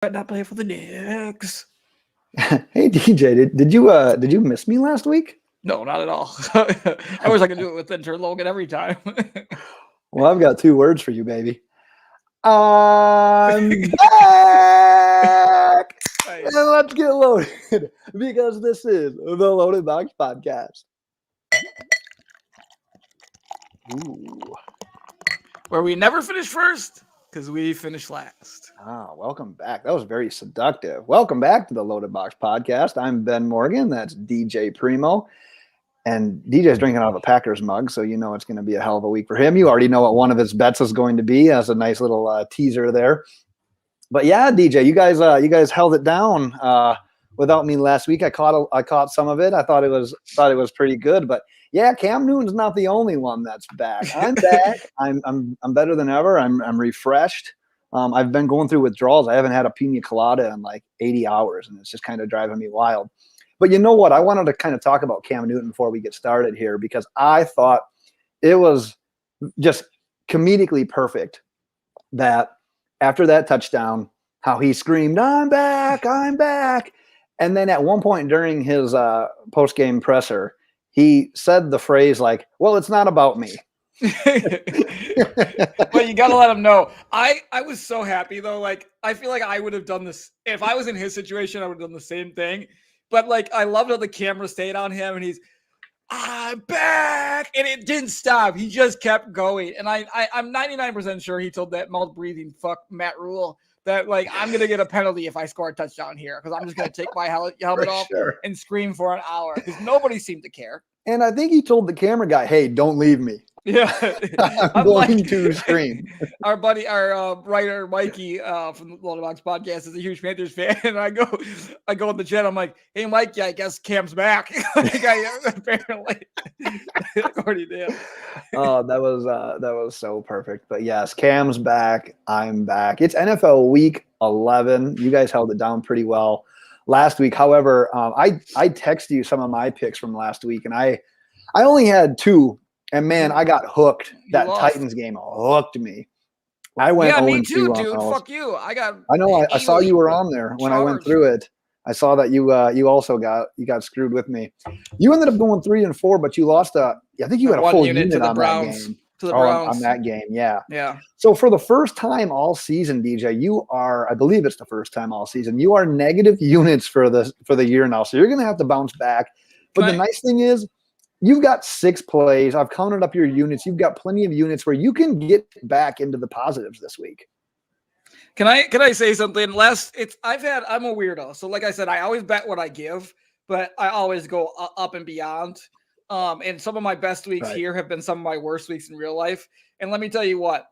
But not play for the Knicks. Hey DJ, did you miss me last week? No, not at all. I wish I could do it with Enter Logan every time. Well, I've got two words for you, baby. I'm back, and Nice. let's get loaded because this is the Loaded Box Podcast. Ooh, Where we never finish first because we finish last. welcome back. That was very seductive. Welcome back to the Loaded Box Podcast. I'm Ben Morgan. That's DJ Primo. And DJ's drinking out of a Packers mug, so you know it's going to be a hell of a week for him. You already know what one of his bets is going to be as a nice little teaser there. But yeah, DJ, you guys held it down without me last week. I caught some of it. I thought it was pretty good. But yeah, Cam Newton's not the only one that's back. I'm back. I'm better than ever. I'm refreshed. I've been going through withdrawals. I haven't had a pina colada in like 80 hours, and it's just kind of driving me wild. But you know what? I wanted to kind of talk about Cam Newton before we get started here because I thought it was just comedically perfect that after that touchdown, how he screamed, I'm back. And then at one point during his post-game presser, he said the phrase like, well, it's not about me. But you gotta let him know. I was so happy though. Like I feel like I would have done this if I was in his situation. I would have done the same thing. But like I loved how the camera stayed on him, and I'm back, and it didn't stop. He just kept going, and I'm 99% sure he told that mouth breathing fuck Matt Rule that like I'm gonna get a penalty if I score a touchdown here because I'm just gonna take my helmet off and scream for an hour because nobody seemed to care. And I think he told the camera guy, hey, don't leave me. Yeah, I'm going to scream. Our buddy, our writer Mikey from the Loaded Box Podcast is a huge Panthers fan, and I go in the chat. I'm like, "Hey, Mikey, I guess Cam's back." Like apparently, according to him. Oh, that was so perfect. But yes, Cam's back. I'm back. It's NFL Week 11. You guys held it down pretty well last week. However, I texted you some of my picks from last week, and I only had two. And man, I got hooked. That Titans game hooked me. I went. Yeah, me too, dude. Fuck you. I know. I saw you were on there when I went through it. I saw that you also got screwed with me. You ended up going 3-4, but you lost I think you had a full unit to the on Browns. that game. To the Browns. On that game, yeah. Yeah. So for the first time all season, DJ, you are. I believe it's the first time all season. You are negative units for the year now. So you're going to have to bounce back. But the nice thing is, you've got 6 plays. I've counted up your units. You've got plenty of units where you can get back into the positives this week. Can I say something? I'm a weirdo. So like I said, I always bet what I give, but I always go up and beyond. And some of my best weeks here have been some of my worst weeks in real life. And let me tell you what,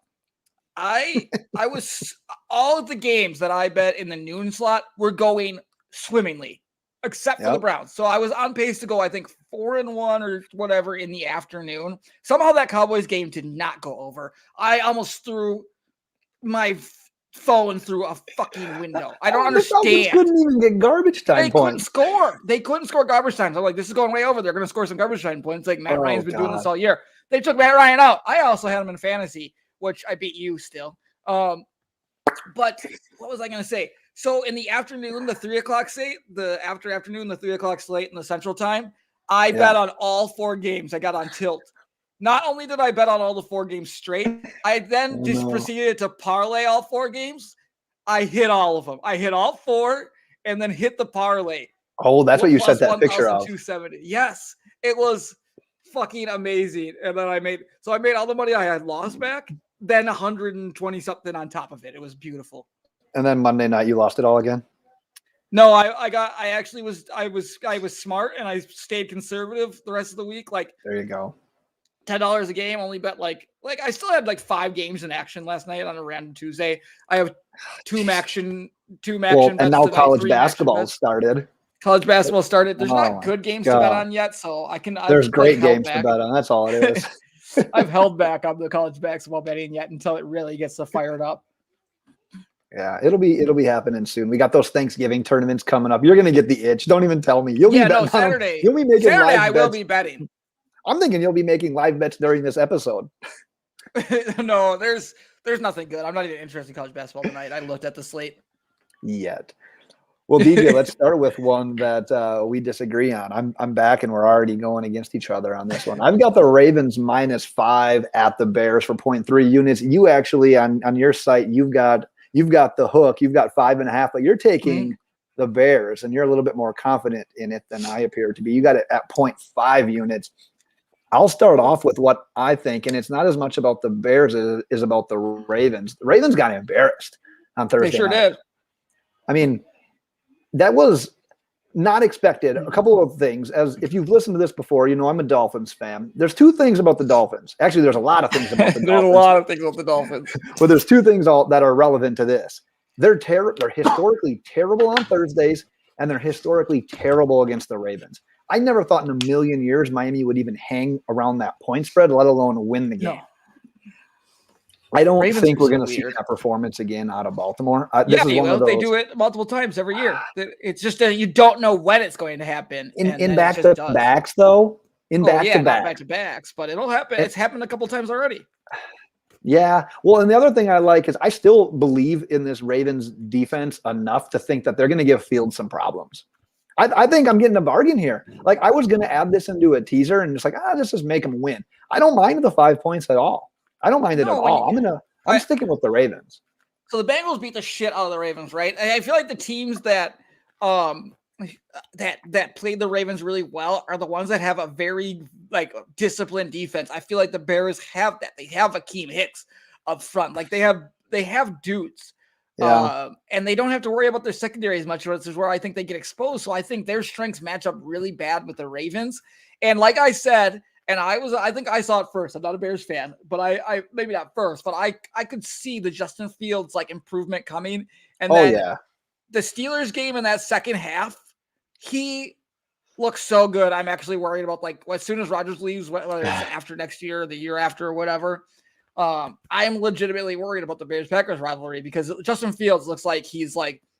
I was all of the games that I bet in the noon slot were going swimmingly. Except for the Browns. So I was on pace to go, I think, 4-1 or whatever in the afternoon. Somehow that Cowboys game did not go over. I almost threw my phone through a fucking window. I don't understand. They couldn't even get garbage time points. They couldn't score garbage time. So I'm like, this is going way over. They're going to score some garbage time points. Like Matt Ryan's been doing this all year. They took Matt Ryan out. I also had him in fantasy, which I beat you still. But what was I going to say? So in the afternoon, the 3 o'clock slate, the 3 o'clock slate in the Central Time, I bet on all 4 games. I got on tilt. Not only did I bet on all the 4 games straight, I then proceeded to parlay all 4 games. I hit all of them. I hit all 4 and then hit the parlay. Oh, that's what you sent that picture of. 270. Yes, it was fucking amazing. And then I made all the money I had lost back, then 120 something on top of it. It was beautiful. And then Monday night, you lost it all again? No, I was smart and I stayed conservative the rest of the week. Like there you go. $10 a game, only bet like I still had like 5 games in action last night on a random Tuesday. I have two action. And now college basketball started. College basketball started. There's not good games to bet on yet, so I can. There's great games to bet on. That's all it is. I've held back on the college basketball betting yet until it really gets fired up. Yeah, it'll be happening soon. We got those Thanksgiving tournaments coming up. You're gonna get the itch. Don't even tell me. Saturday. You'll be making Saturday. I will be betting. I'm thinking you'll be making live bets during this episode. No, there's nothing good. I'm not even interested in college basketball tonight. I looked at the slate. yet. Well, DJ, let's start with one that we disagree on. I'm back, and we're already going against each other on this one. I've got the Ravens -5 at the Bears for 0.3 units. You actually on your site, you've got the hook. You've got 5.5, but you're taking the Bears, and you're a little bit more confident in it than I appear to be. You got it at 0.5 units. I'll start off with what I think, and it's not as much about the Bears as it is about the Ravens. The Ravens got embarrassed on Thursday They sure night. did. I mean, that was not expected. A couple of things. As if you've listened to this before, you know I'm a Dolphins fan. There's two things about the Dolphins. Actually, there's a lot of things about the There's Dolphins. a lot of things about the Dolphins. But there's two things that are relevant to this. They're historically terrible on Thursdays, and they're historically terrible against the Ravens. I never thought in a million years Miami would even hang around that point spread, let alone win the game. No. I don't Ravens think are we're so going to see weird. that performance again out of Baltimore. Yeah, they do it multiple times every year. It's just that you don't know when it's going to happen. In back-to-backs, though. Not back-to-backs, but it'll happen. It's happened a couple times already. Yeah. Well, and the other thing I like is I still believe in this Ravens defense enough to think that they're going to give Fields some problems. I think I'm getting a bargain here. Like, I was going to add this into a teaser and just like, let's just make them win. I don't mind the 5 points at all. I don't mind it at all. I'm sticking with the Ravens. So the Bengals beat the shit out of the Ravens, right? I feel like the teams that played the Ravens really well are the ones that have a very disciplined defense. I feel like the Bears have that. They have Akeem Hicks up front. Like they have dudes. Yeah. And they don't have to worry about their secondary as much, which is where I think they get exposed. So I think their strengths match up really bad with the Ravens. And like I said, and I think I saw it first. I'm not a Bears fan, but I maybe not first, but I could see the Justin Fields improvement coming. And then the Steelers game in that second half, he looks so good. I'm actually worried about as soon as Rodgers leaves, whether it's after next year or the year after or whatever. I am legitimately worried about the Bears-Packers rivalry because Justin Fields looks like he's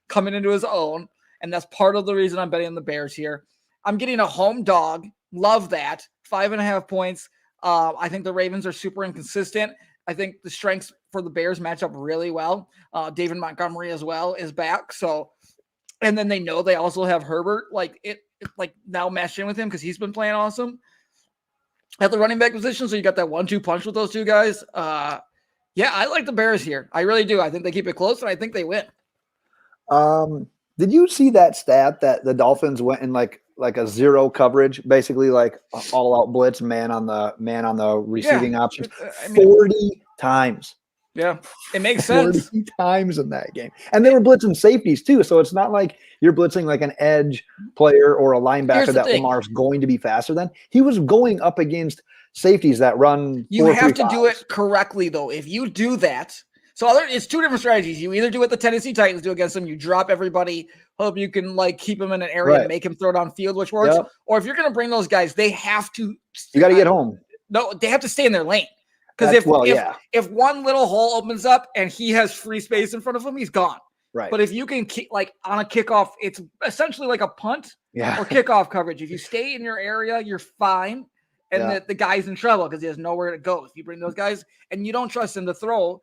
coming into his own, and that's part of the reason I'm betting on the Bears here. I'm getting a home dog. Love that. 5.5 points. I think the Ravens are super inconsistent. I think the strengths for the Bears match up really well. David Montgomery as well is back. So, and then they know they also have Herbert now matched in with him because he's been playing awesome at the running back position. So you got that 1-2 punch with those two guys. Yeah, I like the Bears here. I really do. I think they keep it close, and I think they win. Did you see that stat that the Dolphins went in like a zero coverage, basically all out blitz, man on the receiving options, 40 times? Yeah, it makes sense. 40 times in that game. And they were blitzing safeties too. So it's not like you're blitzing an edge player or a linebacker that Lamar's going to be faster than. He was going up against safeties that run. You have to do it correctly, though. If you do that, it's two different strategies. You either do what the Tennessee Titans do against them, you drop everybody, hope you can keep them in an area and make him throw downfield, which works. Yep. Or if you're going to bring those guys, they have to. You got to get home. No, they have to stay in their lane. Because if one little hole opens up and he has free space in front of him, he's gone. Right. But if you can on a kickoff, it's essentially like a punt or kickoff coverage. If you stay in your area, you're fine. And the guy's in trouble because he has nowhere to go. If you bring those guys and you don't trust him to throw,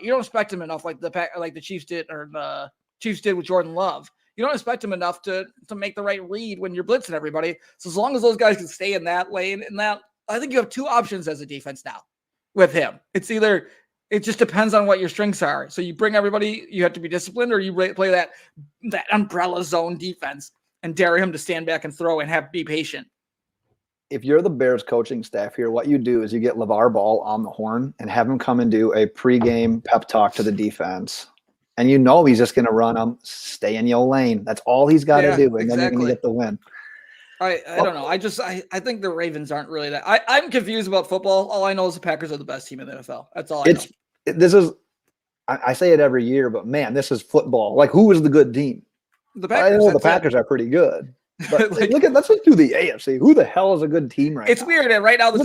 you don't expect him enough like the Chiefs did or the Chiefs did with Jordan Love. You don't expect him enough to make the right read when you're blitzing everybody. So as long as those guys can stay in that lane, I think you have two options as a defense now. With him, it just depends on what your strengths are. So you bring everybody, you have to be disciplined, or you play that umbrella zone defense and dare him to stand back and throw and be patient. If you're the Bears coaching staff here, what you do is you get LeVar Ball on the horn and have him come and do a pregame pep talk to the defense. And he's just going to run them, stay in your lane. That's all he's got to do, and then you're going to get the win. I don't know. I think the Ravens aren't really that. I'm confused about football. All I know is the Packers are the best team in the NFL. That's all I know. I say it every year, but man, this is football. Who is the good team? The Packers. I know the Packers are pretty good. But let's look through the AFC. Who the hell is a good team right now? It's weird. And right now the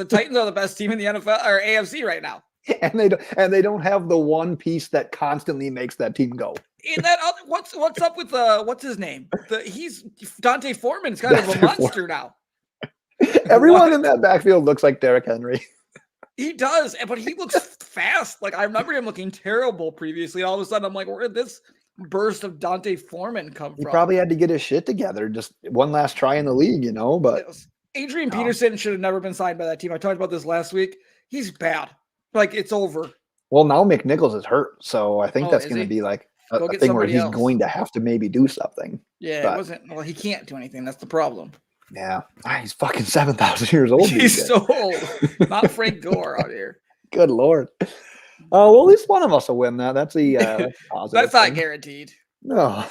Titans are the best team in the NFL or AFC right now. And they don't have the one piece that constantly makes that team go. In that what's up with what's his name? He's Dante Foreman's kind of a monster now. Everyone in that backfield looks like Derrick Henry. He does, but he looks fast. Like I remember him looking terrible previously. All of a sudden, I'm like, where did this burst of Dante Foreman come He from? probably had to get his shit together. Just one last try in the league, But Adrian Peterson should have never been signed by that team. I talked about this last week. He's bad. Like it's over. Well, now McNichols is hurt, so I think that's going to be like a thing where he's going to have to maybe do something. Yeah, it wasn't. Well, he can't do anything. That's the problem. Yeah, he's fucking 7,000 years old. He's so old. Not Frank Gore out here. Good Lord. Well, at least one of us will win that. That's the positive. That's not guaranteed. No,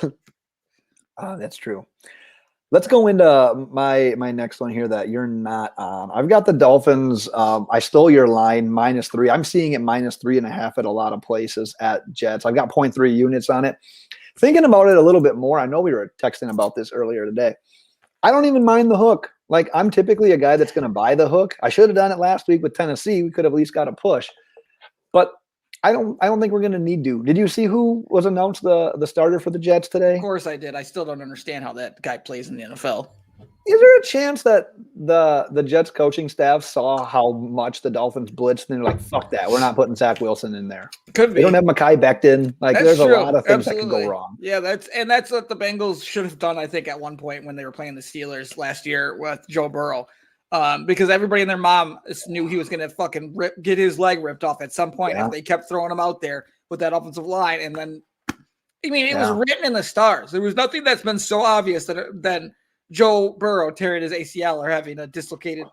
that's true. Let's go into my next one here that you're not on. I've got the Dolphins. I stole your line, -3. I'm seeing it -3.5 at a lot of places at Jets. I've got 0.3 units on it. Thinking about it a little bit more, I know we were texting about this earlier today. I don't even mind the hook. Like, I'm typically a guy that's going to buy the hook. I should have done it last week with Tennessee. We could have at least got a push. But I don't think we're going to need to. Did you see who was announced the starter for the Jets today? Of course I did. I still don't understand how that guy plays in the NFL. Is there a chance that the Jets coaching staff saw how much the Dolphins blitzed and they're like, fuck that. We're not putting Zach Wilson in there. Could be. They don't have Mekhi Becton. Like, That's there's true. a lot of things Absolutely. that can go wrong. Yeah, that's what the Bengals should have done, I think, at one point when they were playing the Steelers last year with Joe Burrow. Because everybody and their mom knew he was going to fucking get his leg ripped off at some point if they kept throwing him out there with that offensive line. And then, I mean, it was written in the stars. There was nothing that's been so obvious than Joe Burrow tearing his ACL or having a dislocated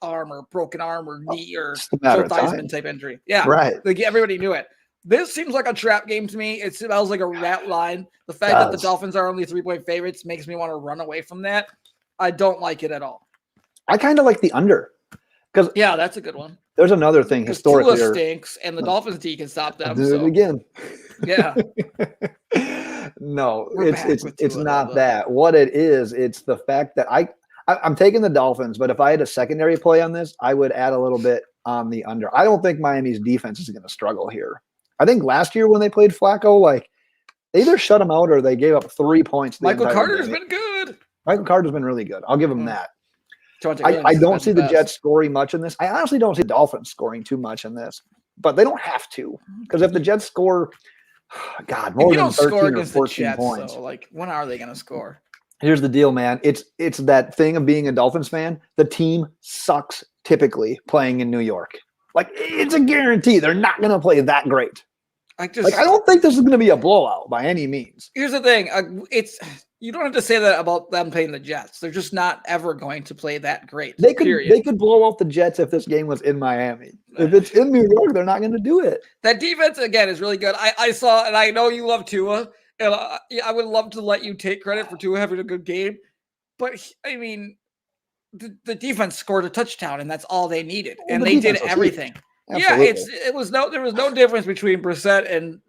arm or broken arm or knee or Joe Theismann type injury. Yeah, right. Like everybody knew it. This seems like a trap game to me. It smells like a rat line. The fact that the Dolphins are only 3-point favorites makes me want to run away from that. I don't like it at all. I kind of like the under. Yeah, that's a good one. There's another thing historically. Tua stinks, and the Dolphins D can stop them. Do it again. Yeah. No, it's not that. What it is, it's the fact that I'm taking the Dolphins, but if I had a secondary play on this, I would add a little bit on the under. I don't think Miami's defense is going to struggle here. I think last year when they played Flacco, like they either shut him out or they gave up 3 points. Michael Carter's been good. Michael Carter's been really good. I'll give him that. I don't see the Jets scoring much in this. I honestly don't see the Dolphins scoring too much in this, but they don't have to, because if the Jets score, God, more than 13 or 14 points. So, like, when are they going to score? Here's the deal, man. It's that thing of being a Dolphins fan. The team sucks typically playing in New York. Like, it's a guarantee they're not going to play that great. I don't think this is going to be a blowout by any means. Here's the thing. You don't have to say that about them playing the Jets. They're just not ever going to play that great. They could blow out the Jets if this game was in Miami. If it's in New York, they're not going to do it. That defense, again, is really good. I saw, and I know you love Tua, and I would love to let you take credit for Tua having a good game. But, I mean, the defense scored a touchdown, and that's all they needed. And they did everything. Absolutely. Yeah, there was no difference between Brissett and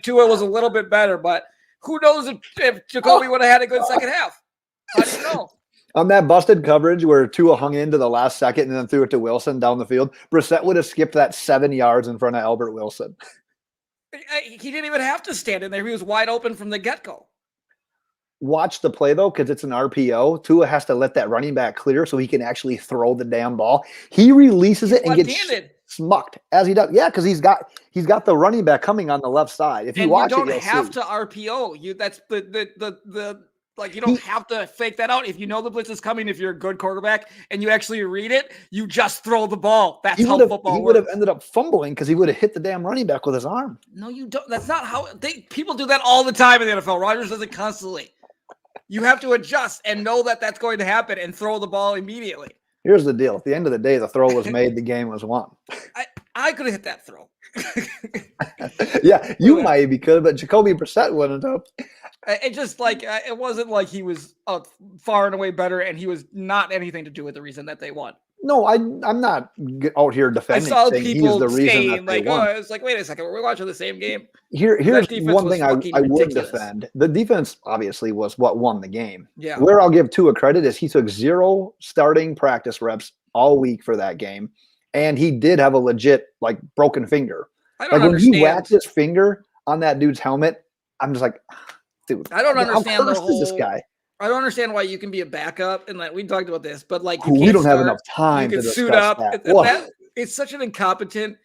Tua was a little bit better, but who knows if Jacoby would have had a good second half? How do you know? On that busted coverage where Tua hung into the last second and then threw it to Wilson down the field, Brissett would have skipped that 7 yards in front of Albert Wilson. He didn't even have to stand in there. He was wide open from the get-go. Watch the play, though, because it's an RPO. Tua has to let that running back clear so he can actually throw the damn ball. He releases it and gets smucked as he does. Yeah, because he's got the running back coming on the left side. If you watch it, you don't have to RPO. You don't have to fake that out. If you know the blitz is coming, if you're a good quarterback and you actually read it, you just throw the ball. That's how football works. He would have ended up fumbling because he would have hit the damn running back with his arm. No, you don't. That's not how people do that all the time in the NFL. Rodgers does it constantly. You have to adjust and know that that's going to happen and throw the ball immediately. Here's the deal. At the end of the day, the throw was made. The game was won. I could have hit that throw. Yeah, you maybe could, but Jacoby Brissett wouldn't have. It just it wasn't like he was far and away better, and he was not anything to do with the reason that they won. No, I'm not out here defending. I saw people saying it's like, wait a second, we're watching the same game. Here's one thing I would defend. The defense obviously was what won the game. Yeah. Where I'll give Tua credit is he took 0 starting practice reps all week for that game, and he did have a legit broken finger. When he whacked his finger on that dude's helmet, I'm just like, dude, I don't understand how cursed is this guy. I don't understand why you can be a backup, and we talked about this, but we don't have enough time to suit up. it's such an incompetent.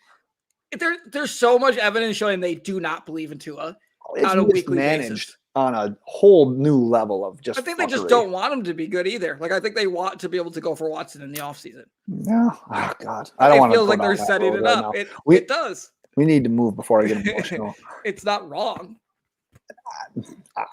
There's so much evidence showing they do not believe in Tua It's on a weekly mismanaged basis. on a whole new level of just I think they just fuckery. don't want him to be good either. Like I think they want to be able to go for Watson in the offseason. No, oh God, I don't It want to feels go like down they're that setting road it right up. now. It does. We need to move before I get emotional. It's not wrong.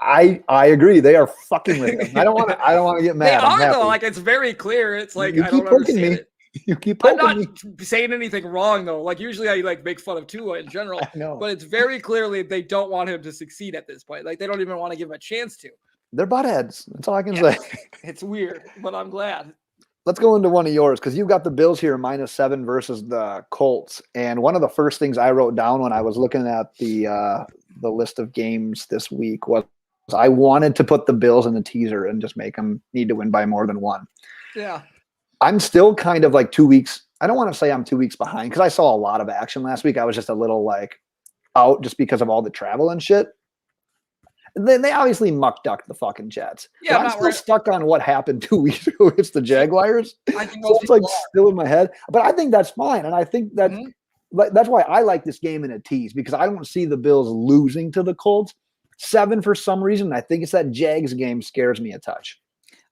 I agree. They are fucking with him. I don't want to get mad. They I'm are happy. though. Like it's very clear. It's like You I keep don't poking understand me. it. You keep I'm poking not me. saying anything wrong though. Like usually I like make fun of Tua in general, I know. but it's very clearly they don't want him to succeed at this point. Like they don't even want to give him a chance to. They're butt heads. That's all I can say. It's weird, but I'm glad. Let's go into one of yours because you've got the Bills here -7 versus the Colts. And one of the first things I wrote down when I was looking at the list of games this week was I wanted to put the Bills in the teaser and just make them need to win by more than one. Yeah. I'm still kind of like 2 weeks. I don't want to say I'm 2 weeks behind because I saw a lot of action last week. I was just a little like out just because of all the travel and shit. Then they obviously muck ducked the fucking Jets. Yeah, but I'm still stuck on what happened 2 weeks ago against the Jaguars. I think So it's like still in my head. But I think that's fine. And I think that that's why I like this game in a tease because I don't see the Bills losing to the Colts. 7 for some reason. I think it's that Jags game scares me a touch.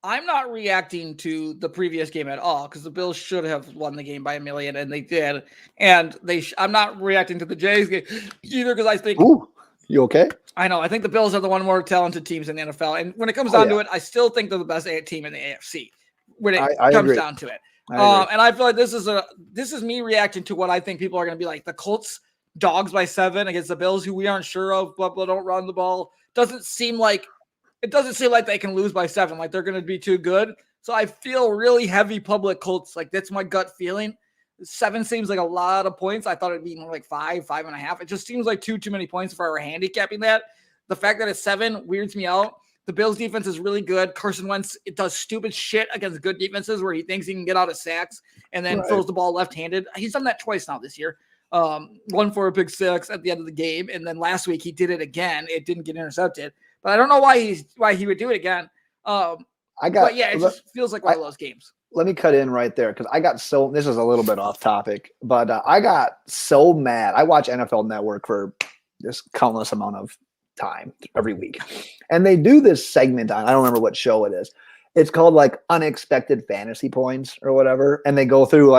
I'm not reacting to the previous game at all because the Bills should have won the game by a million, and they did. And I'm not reacting to the Jags game either because I think. Ooh, you okay? I know. I think the Bills are the one more talented teams in the NFL, and when it comes down to it, I still think they're the best team in the AFC when it comes down to it. And I feel like this is me reacting to what I think people are going to be like. The Colts dogs by 7 against the Bills, who we aren't sure of, blah blah, don't run the ball. Doesn't seem like they can lose by 7. Like they're going to be too good. So I feel really heavy public Colts. Like that's my gut feeling. 7 seems like a lot of points. I thought it'd be more like 5.5. It just seems like too many points if I were handicapping that. The fact that it's 7 weirds me out. The Bills defense is really good. Carson Wentz, it does stupid shit against good defenses where he thinks he can get out of sacks and then throws the ball left-handed. He's done that twice now this year. One for a pick 6 at the end of the game. And then last week he did it again. It didn't get intercepted, but I don't know why he would do it again. It just feels like one of those games. Let me cut in right there because this is a little bit off topic, but I got so mad. I watch NFL Network for this countless amount of time every week. And they do this segment on, I don't remember what show it is. It's called like Unexpected Fantasy Points or whatever. And they go through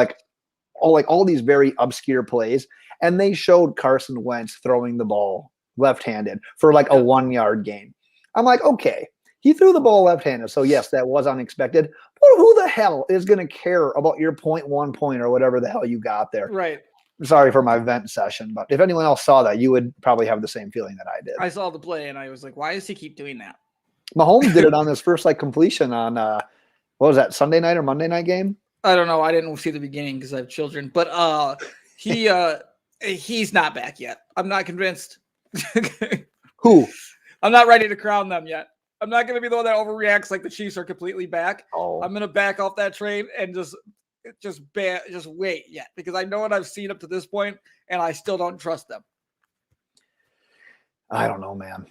all these very obscure plays. And they showed Carson Wentz throwing the ball left-handed for like a 1-yard gain. I'm like, okay, he threw the ball left-handed. So yes, that was unexpected. But who the hell is going to care about your 0.1 point or whatever the hell you got there? Right. Sorry for my vent session, but if anyone else saw that, you would probably have the same feeling that I did. I saw the play and I was like, why does he keep doing that? Mahomes did it on his first completion on what was that, Sunday night or Monday night game? I don't know. I didn't see the beginning because I have children, but he's not back yet. I'm not convinced. Who? I'm not ready to crown them yet. I'm not going to be the one that overreacts like the Chiefs are completely back. Oh. I'm going to back off that train and just wait yet because I know what I've seen up to this point and I still don't trust them. I don't know, man.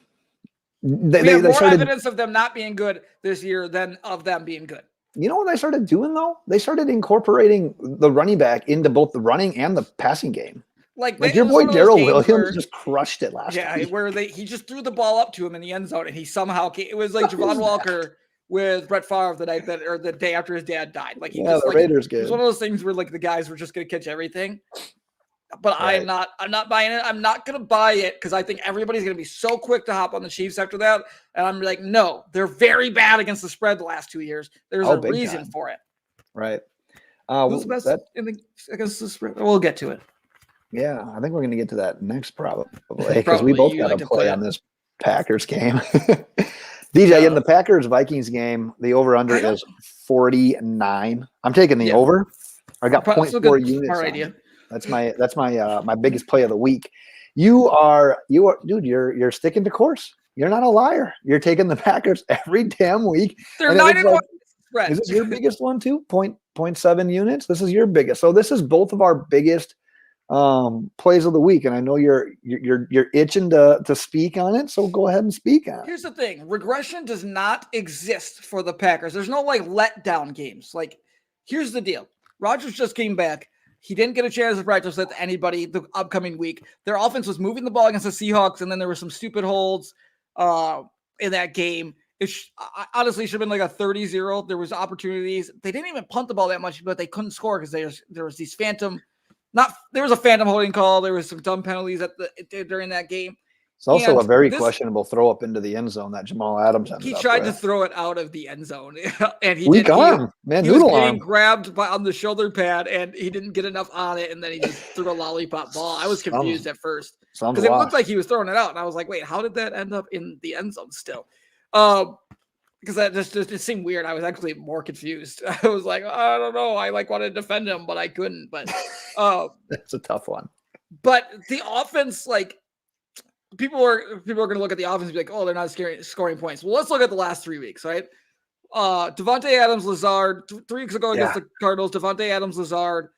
We have more evidence of them not being good this year than of them being good. You know what they started doing though? They started incorporating the running back into both the running and the passing game. Like your boy Darrell Williams just crushed it last week. Yeah, where he just threw the ball up to him in the end zone and he somehow it was like Javon Walker with Brett Favre the day after his dad died. Like the Raiders game. It was one of those things where like the guys were just going to catch everything. But right. I'm not buying it. I'm not going to buy it because I think everybody's going to be so quick to hop on the Chiefs after that. And I'm like, no, they're very bad against the spread the last 2 years. There's a reason for it. Right. Who's the best against the spread? We'll get to it. Yeah, I think we're going to get to that next probably because we both got to play on this Packers game. DJ, in the Packers-Vikings game, the over-under is 49. I'm taking the over. I got 0.4 units. All right, That's my biggest play of the week. You're sticking to course. You're not a liar. You're taking the Packers every damn week. They're 9-1. Is this your biggest one too? 0.7 units. This is your biggest. So this is both of our biggest plays of the week, and I know you're itching to speak on it. So go ahead and speak on it. Here's the thing: regression does not exist for the Packers. There's no letdown games. Here's the deal: Rodgers just came back. He didn't get a chance to practice with anybody the upcoming week. Their offense was moving the ball against the Seahawks, and then there were some stupid holds in that game. It honestly should have been like a 30-0. There was opportunities. They didn't even punt the ball that much, but they couldn't score because there was these there was a phantom holding call. There was some dumb penalties during that game. It's also a very questionable throw up into the end zone that Jamal Adams ended up with. He tried to throw it out of the end zone, and he Weak didn't. Arm, man, he was noodle getting arm. grabbed on the shoulder pad, and he didn't get enough on it, and then he just threw a lollipop ball. I was confused at first because it looked like he was throwing it out, and I was like, "Wait, how did that end up in the end zone still?" Because that just it seemed weird. I was actually more confused. I was like, I don't know. I wanted to defend him, but I couldn't. But that's a tough one. But the offense, people are going to look at the offense and be like, oh, they're not scoring points. Well, let's look at the last 3 weeks, right? Devontae Adams, Lazard, 3 weeks ago against the Cardinals, Devontae Adams, Lazard,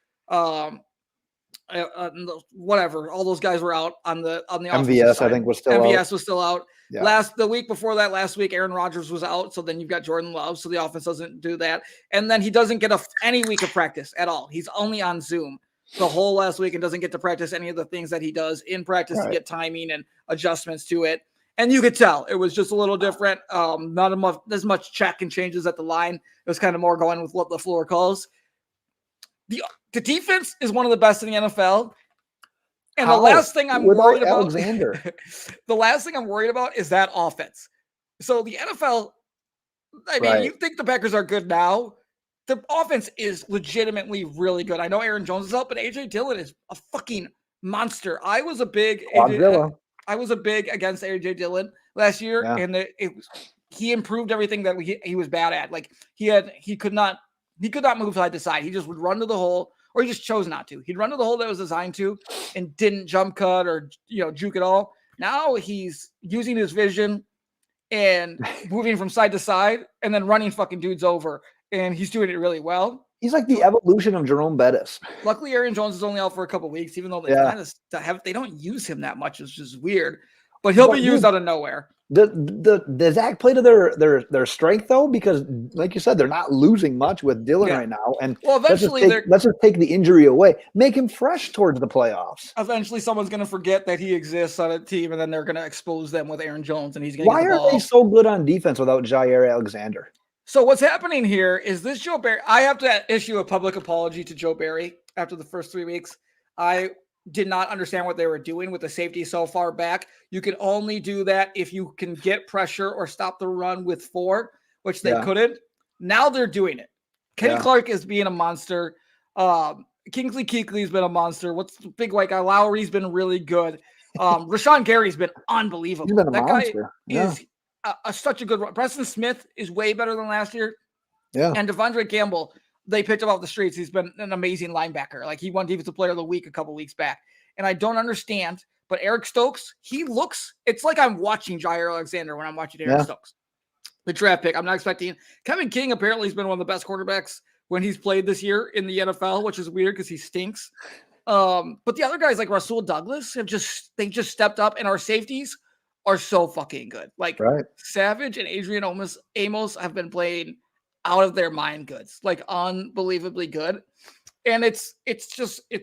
whatever. All those guys were out on the MVS, side. I think, was still out. MVS was still out. Yeah. The week before that, last week, Aaron Rodgers was out. So then you've got Jordan Love. So the offense doesn't do that. And then he doesn't get any week of practice at all. He's only on Zoom the whole last week and doesn't get to practice any of the things that he does in practice to get timing and adjustments to it. And you could tell it was just a little different. Not as much check and changes at the line. It was kind of more going with what the floor calls. The defense is one of the best in the NFL. And the last thing I'm worried about, the last thing I'm worried about is that offense. So the NFL, you think the Packers are good now. The offense is legitimately really good. I know Aaron Jones is up, but AJ Dillon is a fucking monster. I was a big against AJ Dillon last year, and he improved everything that he was bad at. He could not move side to side. He just would run to the hole, or he just chose not to. He'd run to the hole that was designed to, and didn't jump cut or juke at all. Now he's using his vision and moving from side to side, and then running fucking dudes over. And he's doing it really well. He's like the evolution of Jerome Bettis. Luckily, Aaron Jones is only out for a couple of weeks, even though they don't use him that much. It's just weird. But he'll be used out of nowhere. Does Zach play to their strength though? Because like you said, they're not losing much with Dillon right now. And eventually let's just take the injury away. Make him fresh towards the playoffs. Eventually someone's gonna forget that he exists on a team, and then they're gonna expose them with Aaron Jones, and he's gonna Why get the ball. Are they so good on defense without Jair Alexander? So what's happening here is this Joe Barry. I have to issue a public apology to Joe Barry after the first 3 weeks. I did not understand what they were doing with the safety so far back. You can only do that if you can get pressure or stop the run with 4, which they couldn't. Now they're doing it. Kenny Clark is being a monster. Kingsley Kuechly's been a monster. What's the big white guy? Lowry's been really good. Rashawn Gary's been unbelievable. He's been a monster. Is such a good run. Preston Smith is way better than last year. Yeah. And Devondre Campbell, they picked him off the streets. He's been an amazing linebacker. He won Defensive Player of the Week a couple weeks back. And I don't understand, but Eric Stokes, it's like I'm watching Jair Alexander when I'm watching Eric Stokes. The draft pick. I'm not expecting. Kevin King apparently has been one of the best quarterbacks when he's played this year in the NFL, which is weird because he stinks. But the other guys like Rasul Douglas they just stepped up, and our safeties are so fucking good. Savage and Adrian Amos have been playing out of their mind goods, unbelievably good. And it's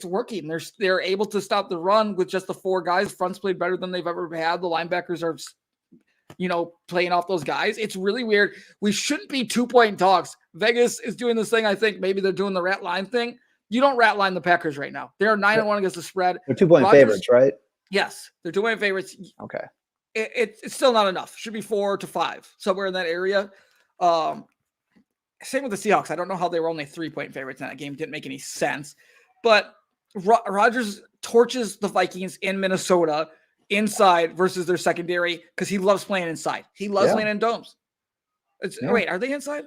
working. They're able to stop the run with just the 4 guys. Front's played better than they've ever had. The linebackers are, playing off those guys. It's really weird. We shouldn't be 2-point dogs. Vegas is doing this thing. I think maybe they're doing the rat line thing. You don't rat line the Packers right now. They're 9-1 against the spread. They're 2-point favorites, right? Yes, they're 2-point favorites. Okay. It's still not enough. Should be 4 to 5, somewhere in that area. Same with the Seahawks. I don't know how they were only 3-point favorites in that game. Didn't make any sense. But Rodgers torches the Vikings in Minnesota inside versus their secondary because he loves playing inside. He loves playing in domes. Wait, are they inside?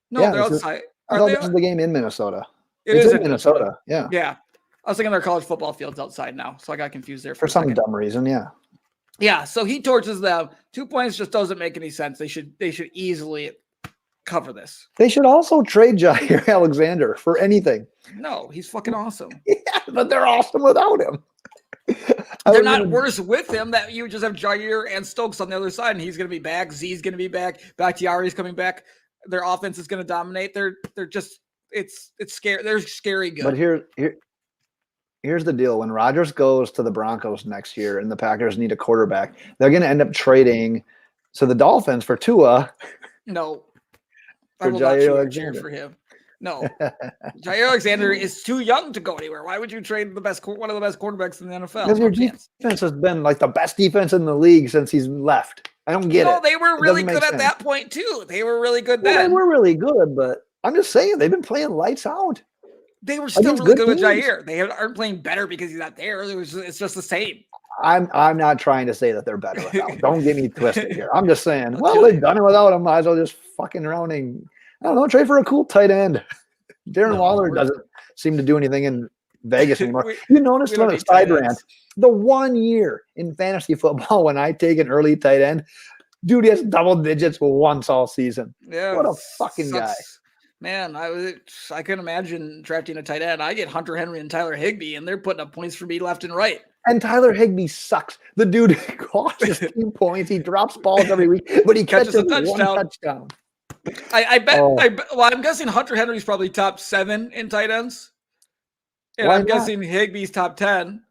No, they're outside. I thought this is the game in Minnesota. It's in Minnesota. Yeah. Yeah. I was thinking their college football field's outside now, so I got confused there for some dumb reason. Yeah. Yeah. So he torches them. 2 points just doesn't make any sense. They should easily cover this. They should also trade Jair Alexander for anything. No, he's fucking awesome. Yeah, but they're awesome without him. They're not worse with him. That you just have Jair and Stokes on the other side, and he's going to be back. Z's going to be back. Bakhtiari's coming back. Their offense is going to dominate. it's scary. They're scary good. But here's the deal. When Rodgers goes to the Broncos next year and the Packers need a quarterback, they're going to end up trading to the Dolphins for Tua. No, I For will not Jair cheer Alexander. for him. No, Jair Alexander is too young to go anywhere. Why would you trade one of the best quarterbacks in the NFL? Because your defense has been like the best defense in the league since he's left. I don't get it. No, they were really good at sense. that point too. They were really good Well, then. they were really good, but I'm just saying they've been playing lights out. They were still really good with teams. Jair. They aren't playing better because he's not there. It's just the same. I'm not trying to say that they're better without. Don't get me twisted here. I'm just saying, well, they've done it without him. Might as well just fucking rounding. I don't know, trade for a cool tight end. Darren Waller doesn't seem to do anything in Vegas anymore. You notice on a side rant, the 1 year in fantasy football when I take an early tight end, dude has double digits once all season. Yeah, what a fucking guy. Man, I couldn't imagine drafting a tight end. I get Hunter Henry and Tyler Higbee, and they're putting up points for me left and right. And Tyler Higbee sucks. The dude costs 2 points. He drops balls every week, but he catches a touchdown. I bet. Well, I'm guessing Hunter Henry's probably top 7 in tight ends, and I'm guessing Higbee's top 10.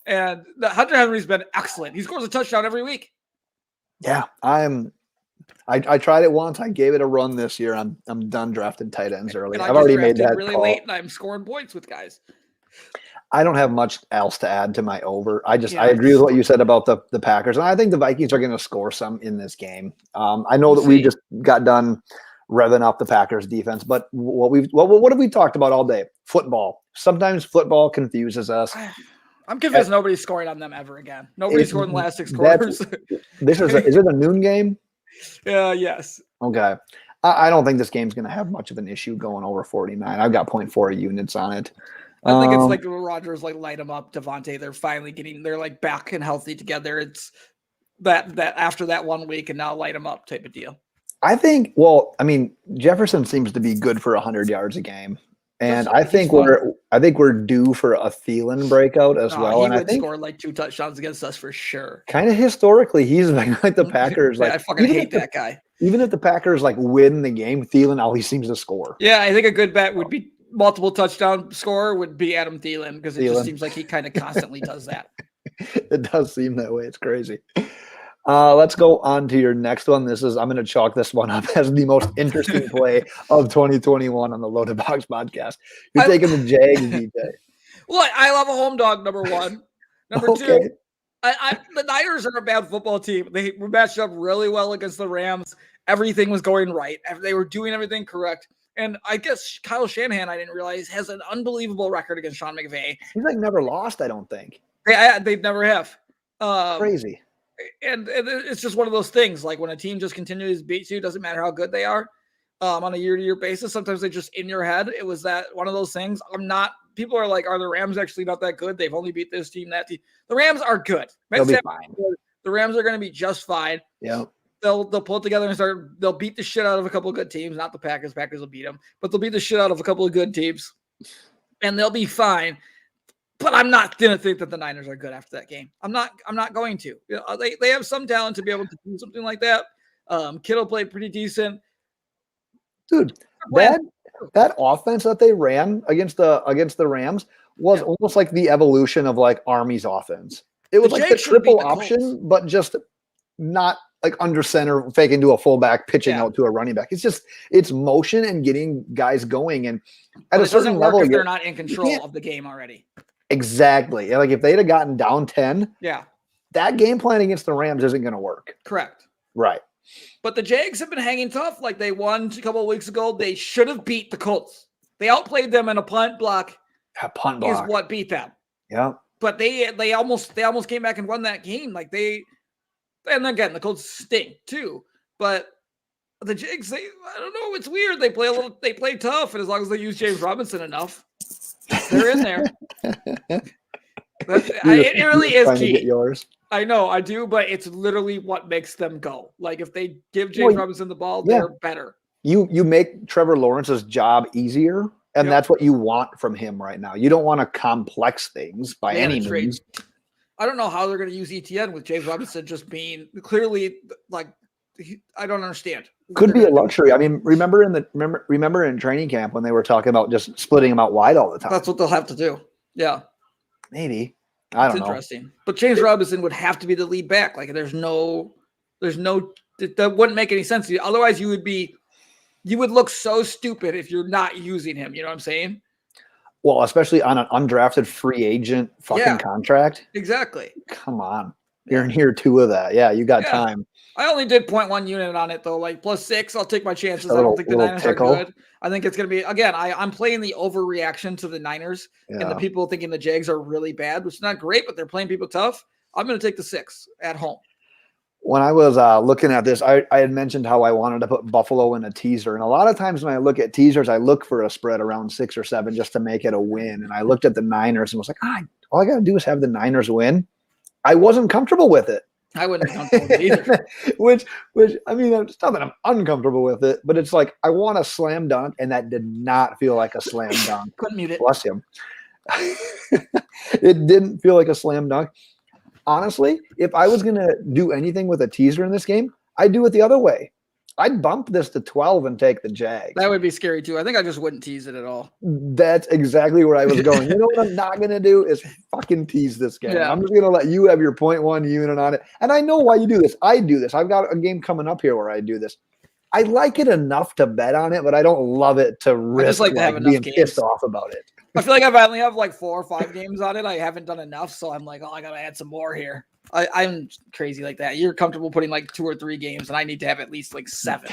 And Hunter Henry's been excellent. He scores a touchdown every week. Yeah, I tried it once. I gave it a run this year. I'm done drafting tight ends early. I've already made that really call. Late, and I'm scoring points with guys. I don't have much else to add to my over. I agree with what you said about the Packers, and I think the Vikings are going to score some in this game. I know that we just got done revving up the Packers defense, but what have we talked about all day? Football. Sometimes football confuses us. I'm convinced nobody's scoring on them ever again. Nobody's scored in the last 6 quarters. Is it a noon game? Yes. Okay. I don't think this game's going to have much of an issue going over 49. I've got 0.4 units on it. I think it's like Rodgers light them up. Devontae, they're like back and healthy together. It's that after that 1 week and now light them up type of deal. I think. Jefferson seems to be good for 100 yards a game, and I think we're due for a Thielen breakout as well. He would score like 2 touchdowns against us for sure. Kind of historically, he's like the Packers. I fucking hate that guy. Even if the Packers win the game, Thielen always seems to score. Yeah, I think a good bet would be multiple touchdown scorer would be Adam Thielen because it just seems like he kind of constantly does that. It does seem that way. It's crazy. Let's go on to your next one. I'm going to chalk this one up as the most interesting play of 2021 on the Loaded Box podcast. You're taking the Jags, DJ. Well, I love a home dog, number 1. Number 2, the Niners are a bad football team. They were matched up really well against the Rams. Everything was going right. They were doing everything correct. And I guess Kyle Shanahan, I didn't realize, has an unbelievable record against Sean McVay. He's never lost, I don't think. They never have. Crazy. And it's just one of those things. Like when a team just continues to beat you, doesn't matter how good they are, on a year-to-year basis. Sometimes they just in your head. It was that one of those things. People are like, are the Rams actually not that good? They've only beat this team, that team. The Rams are good. They'll be fine. The Rams are going to be just fine. Yeah. They'll pull it together and they'll beat the shit out of a couple of good teams. Not the Packers. Packers will beat them, but they'll beat the shit out of a couple of good teams and they'll be fine. But I'm not going to think that the Niners are good after that game. I'm not going to. They have some talent to be able to do something like that. Kittle played pretty decent. Dude, that offense that they ran against the Rams was almost like the evolution of Army's offense. It was like the triple option, but just not under center, fake into a fullback, pitching out to a running back. It's motion and getting guys going. And at a certain level, if they're not in control of the game already. Exactly. If they'd have gotten down 10, that game plan against the Rams isn't going to work. Correct. Right. But the Jags have been hanging tough. They won a couple of weeks ago. They should have beat the Colts. They outplayed them in a punt block. A punt block is what beat them. Yeah. But they almost came back and won that game. And again, the Colts stink too. But the Jags, I don't know. It's weird. They play tough, and as long as they use James Robinson enough, they're in there. It really is key. To get yours. I know, I do, but it's literally what makes them go. If they give James Robinson the ball, they're better. You make Trevor Lawrence's job easier, and that's what you want from him right now. You don't want to complex things by any means. I don't know how they're going to use ETN with James Robinson just being clearly I don't understand. Could be a luxury. I mean, remember in training camp when they were talking about just splitting them out wide all the time. That's what they'll have to do. Yeah, maybe. I don't know. Interesting. But James Robinson would have to be the lead back. Like there's no that wouldn't make any sense to you. Otherwise, you would look so stupid if you're not using him. You know what I'm saying? Well, especially on an undrafted free agent fucking contract. Exactly. Come on. You're in year 2 of that. Yeah, you got time. I only did 0.1 unit on it though, like +6. I'll take my chances. I don't think the Niners are good. I think it's going to be, again, I'm playing the overreaction to the Niners and the people thinking the Jags are really bad, which is not great, but they're playing people tough. I'm going to take the 6 at home. When I was looking at this, I had mentioned how I wanted to put Buffalo in a teaser. And a lot of times when I look at teasers, I look for a spread around 6 or 7 just to make it a win. And I looked at the Niners and was like, all I got to do is have the Niners win. I wasn't comfortable with it. I wouldn't be comfortable with it either. which I mean, it's not that I'm uncomfortable with it, but it's like I want a slam dunk, and that did not feel like a slam dunk. Couldn't mute it. Bless him. It didn't feel like a slam dunk. Honestly, if I was going to do anything with a teaser in this game, I'd do it the other way. I'd bump this to 12 and take the Jags. That would be scary too. I think I just wouldn't tease it at all. That's exactly where I was going. You know what I'm not going to do is fucking tease this game. Yeah. I'm just going to let you have your 0.1 unit on it. And I know why you do this. I do this. I've got a game coming up here where I do this. I like it enough to bet on it, but I don't love it to risk to have being pissed off about it. I feel like I only have like 4 or 5 games on it. I haven't done enough, so I'm like, I got to add some more here. I'm crazy like that. You're comfortable putting like 2 or 3 games, and I need to have at least like 7.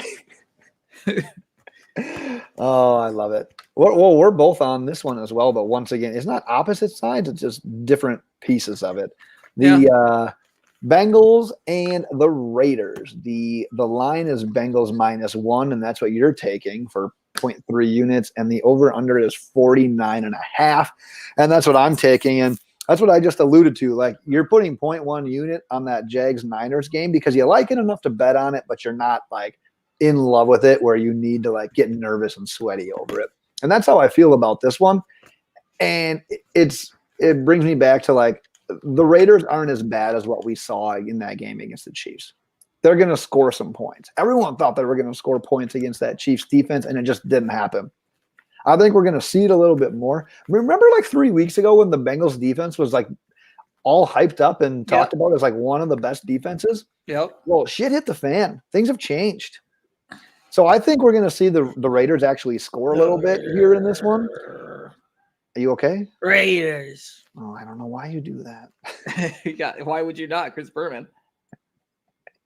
Oh, I love it. Well, we're both on this one as well, but once again, it's not opposite sides, it's just different pieces of it. The Bengals and the Raiders. The line is Bengals -1, and that's what you're taking for 0.3 units, and the over-under is 49.5, and that's what I'm taking. And that's what I just alluded to. Like, you're putting 0.1 unit on that Jags-Niners game because you like it enough to bet on it, but you're not like in love with it where you need to like get nervous and sweaty over it. And that's how I feel about this one. And it brings me back to like the Raiders aren't as bad as what we saw in that game against the Chiefs. They're going to score some points. Everyone thought they were going to score points against that Chiefs defense, and it just didn't happen. I think we're going to see it a little bit more. Remember like 3 weeks ago when the Bengals defense was like all hyped up and talked about as like one of the best defenses? Yep. Well, shit hit the fan. Things have changed. So I think we're going to see the Raiders actually score a little bit here in this one. Are you okay? Raiders. Oh, I don't know why you do that. Why would you not, Chris Berman?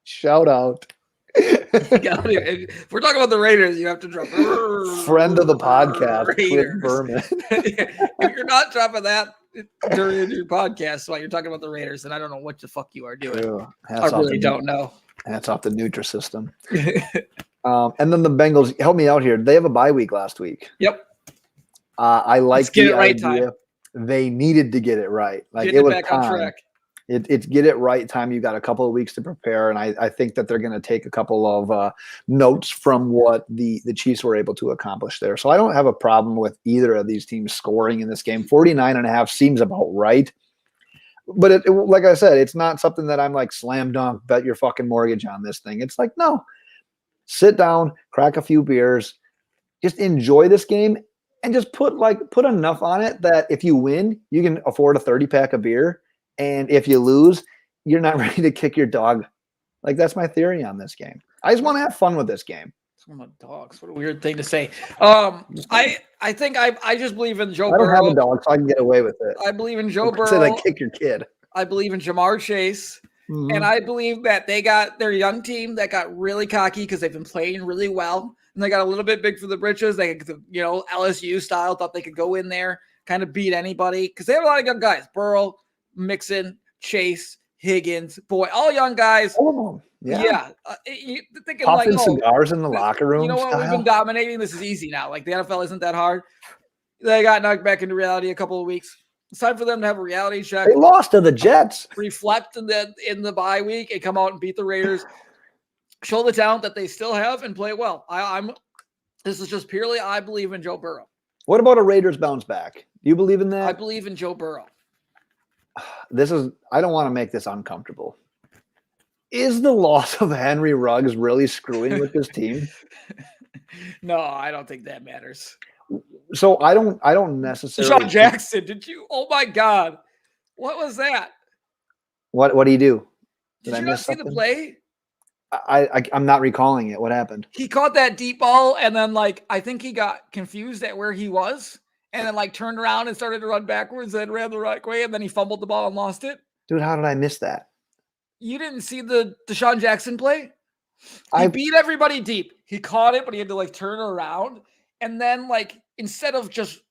Shout out. If we're talking about the Raiders, you have to drop friend of the podcast, Raiders. Berman. If you're not dropping that during your podcast while you're talking about the Raiders, then I don't know what the fuck you are doing. I really don't know. That's off the Nutrisystem. And then the Bengals, help me out here. They have a bye week last week. Yep. I like the right idea. Time. They needed to get it right. Like get it was back time. On track. It's get it right time. You got a couple of weeks to prepare, and I think that they're going to take a couple of notes from what the Chiefs were able to accomplish there. So I don't have a problem with either of these teams scoring in this game. 49.5 seems about right. But like I said, it's not something that I'm like slam dunk, bet your fucking mortgage on this thing. It's like, no, sit down, crack a few beers, just enjoy this game, and just put enough on it that if you win, you can afford a 30-pack of beer. And if you lose, you're not ready to kick your dog. Like, that's my theory on this game. I just want to have fun with this game. Some of dogs. What a weird thing to say. I think I just believe in Joe Burrow. I don't have a dog, so I can get away with it. I believe in Joe Burrow. Say like kick your kid. I believe in Jamar Chase. Mm-hmm. And I believe that they got their young team that got really cocky because they've been playing really well. And they got a little bit big for the britches. They, LSU style, thought they could go in there, kind of beat anybody. Because they have a lot of young guys. Burrow, Mixon, Chase, Higgins, all young guys. All of them. Yeah. Thinking Puffing cigars in the locker room. You know what? We've been dominating. This is easy now. Like, the NFL isn't that hard. They got knocked back into reality a couple of weeks. It's time for them to have a reality check. They lost to the Jets. Reflect in the bye week and come out and beat the Raiders. Show the talent that they still have and play well. This is just purely I believe in Joe Burrow. What about a Raiders bounce back? Do you believe in that? I believe in Joe Burrow. I don't want to make this uncomfortable. Is the loss of Henry Ruggs really screwing with this team? No, I don't think that matters. So I don't necessarily. Deshaun Jackson, did you? Oh my God, what was that? What do you do? Did I you miss not see the something? play? I'm not recalling it. What happened? He caught that deep ball, and then I think he got confused at where he was, and then turned around and started to run backwards and ran the right way, and then he fumbled the ball and lost it. Dude, how did I miss that? You didn't see the Deshaun Jackson play? He I beat everybody deep. He caught it, but he had to turn around, and then instead of just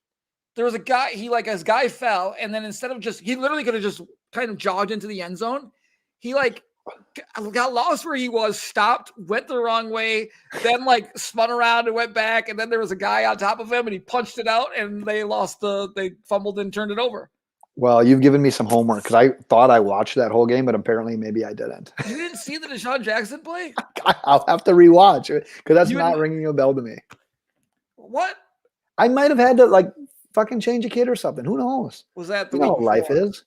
there was a guy his guy fell, and then instead of he literally could have just kind of jogged into the end zone. He got lost where he was, stopped, went the wrong way, then spun around and went back, and then there was a guy on top of him, and he punched it out, and they fumbled and turned it over. Well, you've given me some homework because I thought I watched that whole game, but apparently maybe I didn't. You didn't see the Deshaun Jackson play? I'll have to rewatch it because that's not ringing a bell to me. What? I might have had to fucking change a kid or something. Who knows? Was that the You know week what life before? is?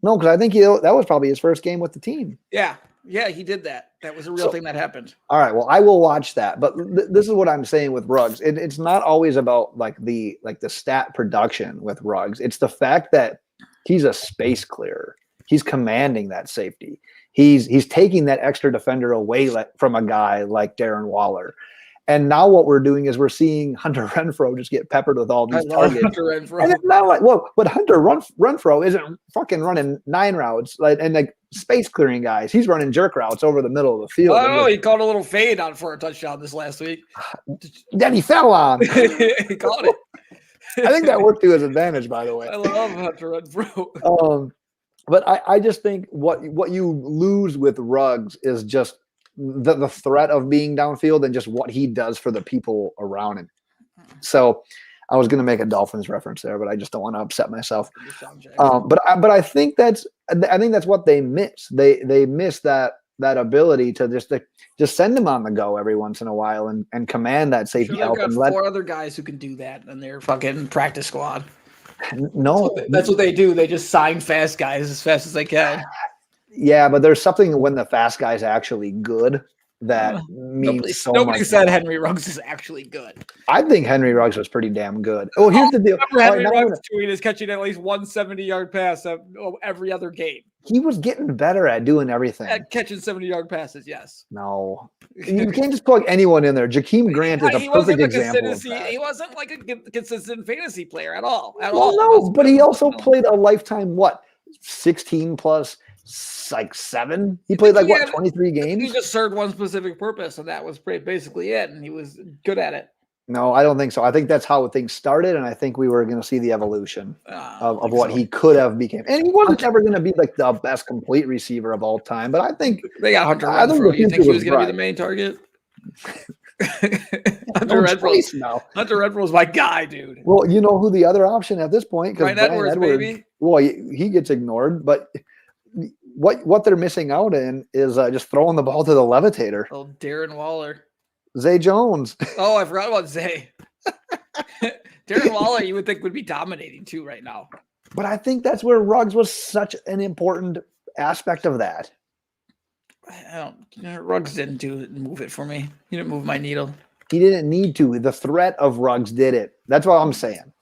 No, because I think that was probably his first game with the team. Yeah, he did that. That was a real thing that happened. All right, well, I will watch that. But this is what I'm saying with Ruggs. It's not always about the stat production with Ruggs. It's the fact that he's a space clearer. He's commanding that safety. He's taking that extra defender away from a guy like Darren Waller. And now what we're doing is we're seeing Hunter Renfrow just get peppered with all these targets. Hunter Renfrow. And it's not but Hunter Renfrow isn't fucking running 9 routes and space clearing guys. He's running jerk routes over the middle of the field. I know he caught a little fade on for a touchdown this last week. Then he fell on. He caught it. I think that worked to his advantage, by the way. I love Hunter Renfrow. But I just think what you lose with Ruggs is just the threat of being downfield and just what he does for the people around him. So I was going to make a Dolphins reference there, but I just don't want to upset myself. But I think that's what they miss. They miss that ability to just send him on the go every once in a while and command that safety help. I've got 4 other guys who can do that in their fucking practice squad. No, that's what they do. They just sign fast guys as fast as they can. Yeah, but there's something when the fast guy's actually good that means so much. Nobody said Henry Ruggs is actually good. I think Henry Ruggs was pretty damn good. Oh, here's the deal. Henry Ruggs tweet is catching at least 170-yard pass every other game. He was getting better at doing everything. At catching 70-yard passes, yes. No. You can't just plug anyone in there. Jakeem Grant is a perfect example of that. He wasn't like a consistent fantasy player at all. No, but he also played a lifetime, 16 plus 7? He played 23 games? He just served one specific purpose, and that was basically it, and he was good at it. No, I don't think so. I think that's how things started, and I think we were going to see the evolution of what he could have become. And he wasn't ever going to be the best complete receiver of all time, but I think they got Hunter Renfrow. You think he was going to be the main target? Hunter Renfrow's my guy, dude. Well, you know who the other option at this point? Brian Edwards, baby. Well, he gets ignored, but what they're missing out in is just throwing the ball to the levitator. Oh, Darren Waller. Zay Jones. Oh, I forgot about Zay. Darren Waller, you would think would be dominating too right now. But I think that's where Ruggs was such an important aspect of that. Ruggs didn't move it for me. He didn't move my needle. He didn't need to. The threat of Ruggs did it. That's what I'm saying.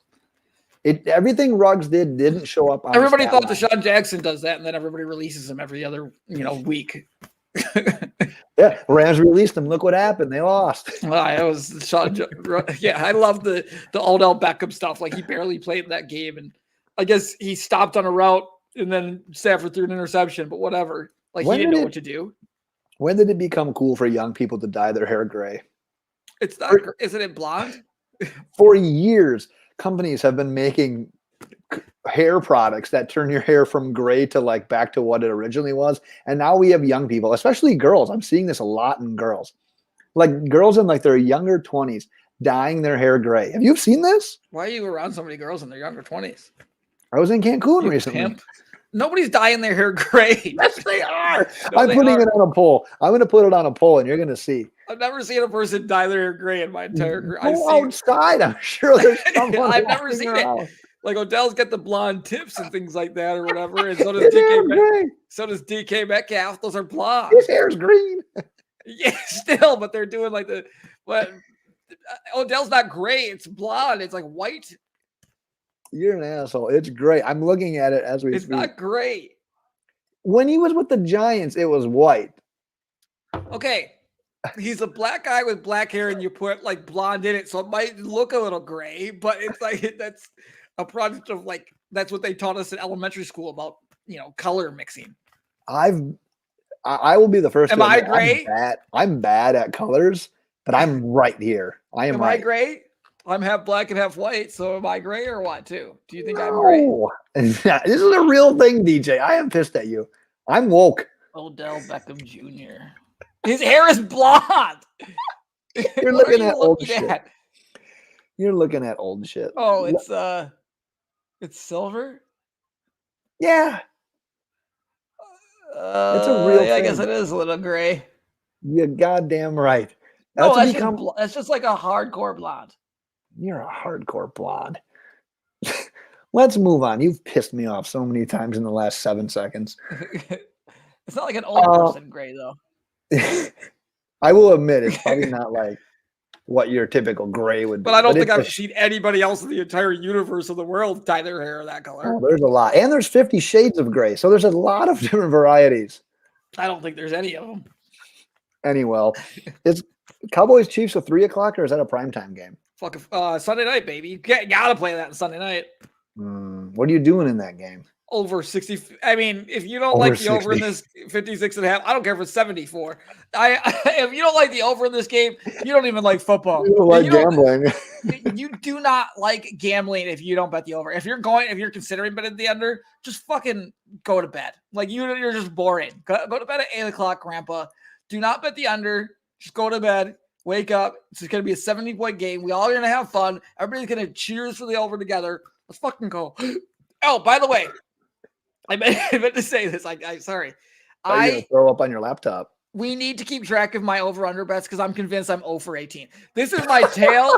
Everything Ruggs didn't show up on everybody thought Deshaun Jackson does that, and then everybody releases him every other week. Yeah, Rams released him. Look what happened. They lost. I love the Odell Beckham stuff. He barely played in that game, and I guess he stopped on a route, and then Stafford threw an interception. But whatever. He didn't know what to do. When did it become cool for young people to dye their hair gray? It's not. Isn't it blonde? For years, companies have been making hair products that turn your hair from gray to back to what it originally was. And now we have young people, especially girls. I'm seeing this a lot in girls. Girls in their younger 20s dyeing their hair gray. Have you seen this? Why are you around so many girls in their younger 20s? I was in Cancun recently. Pimp. Nobody's dyeing their hair gray. Yes, they are. I'm putting it on a poll. I'm going to put it on a poll, and you're going to see. I've never seen a person dye their hair gray in my entire career. Go outside. I'm sure there's someone. I've never seen it. Like Odell's got the blonde tips and things like that or whatever, and so does DK Metcalf. Those are blonde. His hair's green. Yeah, still, but they're doing like but Odell's not gray. It's blonde. It's like white. You're an asshole. It's great. I'm looking at it as we It's speak. not gray. When he was with the Giants, it was white. Okay. He's a black guy with black hair, and you put like blonde in it, so it might look a little gray, but it's like that's a product of like that's what they taught us in elementary school about color mixing. I will be the first. Am I gray? I'm bad at colors, but I'm right here. Am right. I gray? I'm half black and half white, so am I gray or what too? Do you think I'm gray? This is a real thing, DJ. I am pissed at you. I'm woke. Odell Beckham Jr. His hair is blonde. You're looking at old shit. You're looking at old shit. Oh, it's silver? Yeah. It's a real thing. I guess it is a little gray. You're goddamn right. That's just like a hardcore blonde. You're a hardcore blonde. Let's move on. You've pissed me off so many times in the last 7 seconds. It's not like an old person gray, though. I will admit it's probably not like what your typical gray would be. But I don't think I've seen anybody else in the entire universe of the world dye their hair that color. Oh, there's a lot. And there's 50 shades of gray. So there's a lot of different varieties. I don't think there's any of them. Anyway, it's Cowboys Chiefs at 3 o'clock, or is that a primetime game? Fuck, Sunday night, baby. You gotta play that on Sunday night. What are you doing in that game? Over 60. I mean, if you don't like the over in this 56.5, I don't care if it's 74. If you don't like the over in this game, you don't even like football. You don't like gambling. You do not like gambling if you don't bet the over. If you're considering betting the under, just fucking go to bed. Like you're just boring. Go to bed at 8 o'clock, Grandpa. Do not bet the under. Just go to bed. Wake up. It's going to be a 70-point game. We all are going to have fun. Everybody's going to cheers for the over together. Let's fucking go. Oh, by the way, I meant to say this. Sorry. Are you gonna throw up on your laptop? We need to keep track of my over-under bets because I'm convinced I'm 0 for 18. This is my tail.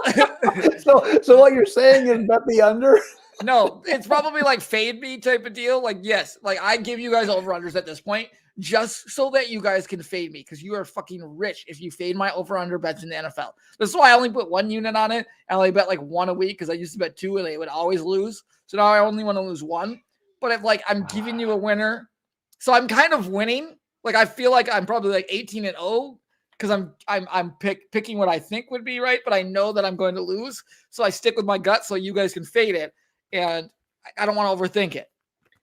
So what you're saying is bet the under? No, it's probably like fade me type of deal. Like, yes, like I give you guys over-unders at this point just so that you guys can fade me because you are fucking rich if you fade my over-under bets in the NFL. This is why I only put 1 unit on it. I only bet like 1 a week because I used to bet 2 and they would always lose. So now I only want to lose 1. But if like I'm giving you a winner, so I'm kind of winning. Like I feel like I'm probably like 18-0 because I'm picking what I think would be right, but I know that I'm going to lose. So I stick with my gut so you guys can fade it, and I don't want to overthink it.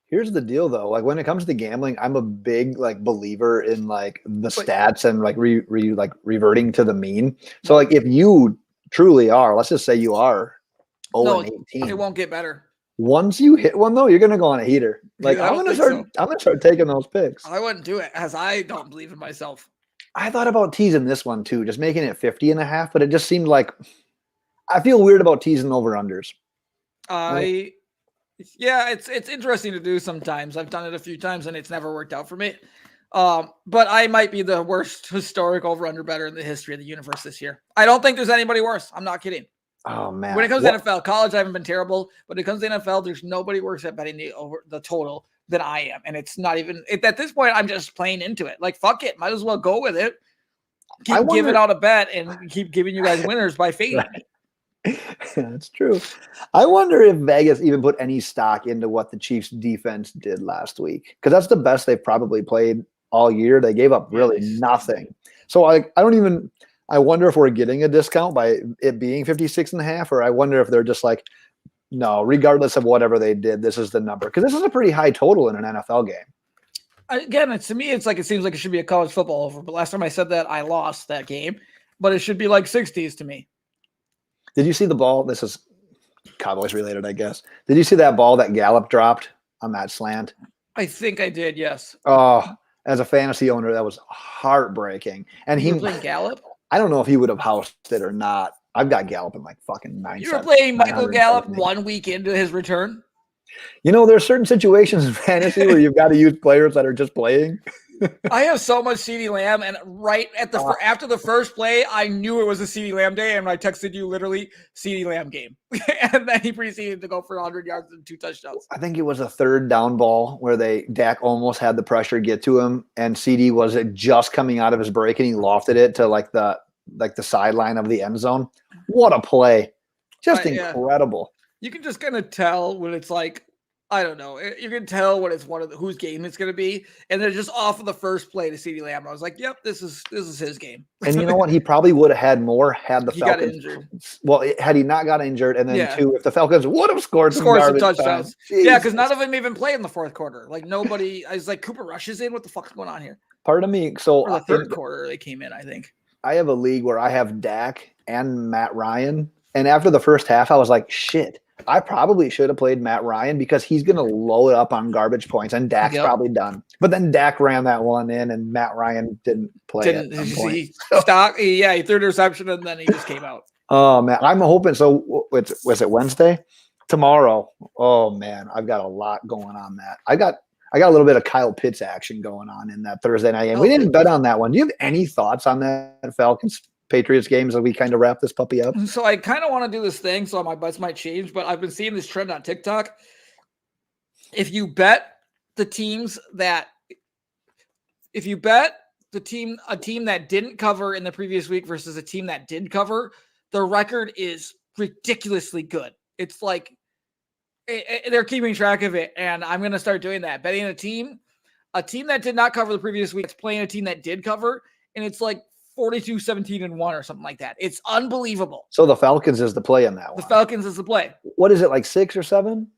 Here's the deal though. Like when it comes to gambling, I'm a big like believer in like the stats and like reverting to the mean. So like if you truly are, let's just say you are 0-18. It won't get better. Once you hit one though, you're gonna go on a heater. Like Dude, I'm gonna start taking those picks. I wouldn't do it as I don't believe in myself. I thought about teasing this one too, just making it 50.5, but it just seemed like I feel weird about teasing over unders. Yeah, it's interesting to do sometimes. I've done it a few times and it's never worked out for me. But I might be the worst historic over under better in the history of the universe this year. I don't think there's anybody worse. I'm not kidding. Oh man! When it comes to NFL, college, I haven't been terrible. But when it comes to NFL, there's nobody worse at betting the total than I am, and it's not even at this point. I'm just playing into it. Like fuck it, might as well go with it. Keep giving out a bet and keep giving you guys winners by fading. That's true. I wonder if Vegas even put any stock into what the Chiefs defense did last week, because that's the best they've probably played all year. They gave up really nothing. So I wonder if we're getting a discount by it being 56.5, or I wonder if they're just like, no, regardless of whatever they did, this is the number. Because this is a pretty high total in an NFL game. Again, to me, it seems like it should be a college football over. But last time I said that, I lost that game. But it should be like 60s to me. Did you see the ball? This is Cowboys related, I guess. Did you see that ball that Gallup dropped on that slant? I think I did, yes. Oh, as a fantasy owner, that was heartbreaking. And you were playing Gallup? I don't know if he would have housed it or not. I've got Gallup in like fucking 9. You were playing Michael Gallup 1 week into his return? You know, there's certain situations in fantasy where you've got to use players that are just playing. I have so much CeeDee Lamb, and right at the after the first play, I knew it was a CeeDee Lamb day, and I texted you literally CeeDee Lamb game, and then he proceeded to go for 100 yards and 2 touchdowns. I think it was a third down ball where Dak almost had the pressure get to him, and CD was just coming out of his break, and he lofted it to like the sideline of the end zone. What a play! Just incredible. You can just kind of tell when it's like, I don't know. You can tell when it's one of whose game it's going to be, and they're just off of the first play to CeeDee Lamb. I was like, "Yep, this is his game." And you know what? He probably would have had more had the Falcons got injured. Well, had he not got injured, and then two, if the Falcons would have scored some touchdowns. Yeah, because none of them even played in the fourth quarter. Like nobody. I was like, Cooper Rush is in. What the fuck's going on here? Pardon me. So the third quarter they came in, I think. I have a league where I have Dak and Matt Ryan, and after the first half, I was like, shit. I probably should have played Matt Ryan because he's going to load up on garbage points, and Dak's probably done. But then Dak ran that one in, and Matt Ryan didn't play. He threw the reception, and then he just came out. Oh man, I'm hoping. So was it Wednesday? Tomorrow? Oh man, I've got a lot going on. That I got a little bit of Kyle Pitts action going on in that Thursday night game. We didn't bet on that one. Do you have any thoughts on that Falcons Patriots games as we kind of wrap this puppy up? So I kind of want to do this thing, so my bets might change, but I've been seeing this trend on TikTok. If you bet a team that didn't cover in the previous week versus a team that did cover, the record is ridiculously good. It's like they're keeping track of it, and I'm going to start doing that. Betting a team that did not cover the previous week, it's playing a team that did cover, and it's like 42-17-1 or something like that. It's unbelievable. So the Falcons is the play in that one. The Falcons is the play. What is it, like 6 or 7?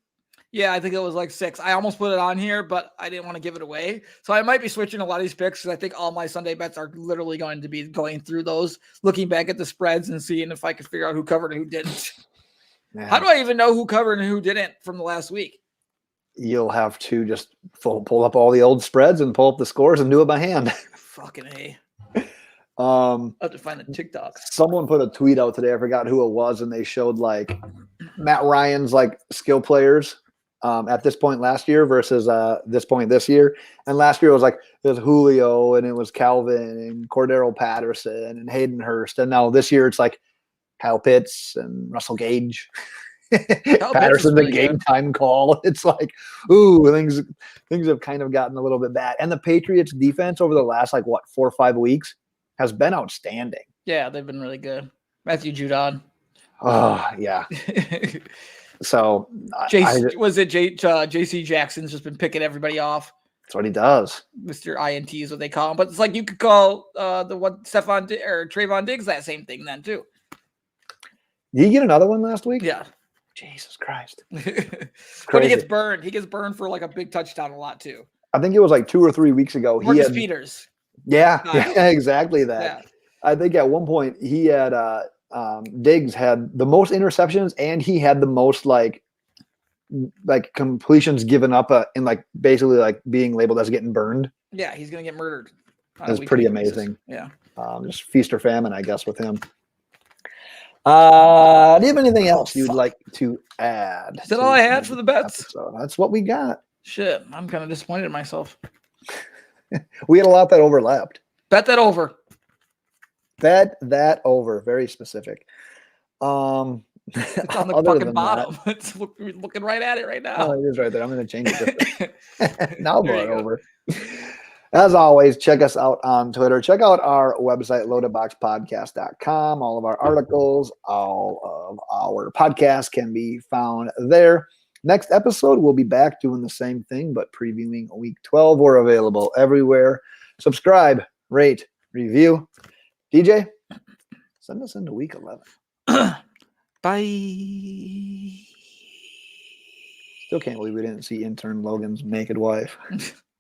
Yeah, I think it was like 6. I almost put it on here, but I didn't want to give it away. So I might be switching a lot of these picks because I think all my Sunday bets are literally going to be going through those, looking back at the spreads and seeing if I could figure out who covered and who didn't. Man. How do I even know who covered and who didn't from the last week? You'll have to just pull up all the old spreads and pull up the scores and do it by hand. Fucking A. I'll have to find the TikTok. Someone put a tweet out today. I forgot who it was, and they showed like Matt Ryan's like skill players at this point last year versus this point this year. And last year it was Julio, and it was Calvin and Cordero Patterson and Hayden Hurst. And now this year it's like Kyle Pitts and Russell Gage. Patterson's a game time call. It's like, ooh, things have kind of gotten a little bit bad. And the Patriots defense over the last 4 or 5 weeks has been outstanding. Yeah, they've been really good. Matthew Judon. Oh, yeah. So JC Jackson's just been picking everybody off. That's what he does. Mr. INT is what they call him. But it's like you could call Trayvon Diggs that same thing then too. Did he get another one last week? Yeah. Jesus Christ. But he gets burned. He gets burned for like a big touchdown a lot too. I think it was like 2 or 3 weeks ago. Marcus Peters. Yeah, exactly that. Yeah. I think at one point he had Diggs had the most interceptions, and he had the most like completions given up in basically being labeled as getting burned. Yeah, he's gonna get murdered. That's pretty amazing. Yeah. Just feast or famine, I guess, with him. Do you have anything else you'd like to add? Is that all I had for the bets? Episode? That's what we got. Shit, I'm kind of disappointed in myself. We had a lot that overlapped. Bet that over. Bet that over. Very specific. It's on the fucking bottom. It's looking right at it right now. Oh, it is right there. I'm going to change it. Now bet over. As always, check us out on Twitter. Check out our website, loadedboxpodcast.com. All of our articles, all of our podcasts can be found there. Next episode, we'll be back doing the same thing, but previewing week 12. We're available everywhere. Subscribe, rate, review. DJ, send us into week 11. Bye. Still can't believe we didn't see intern Logan's naked wife.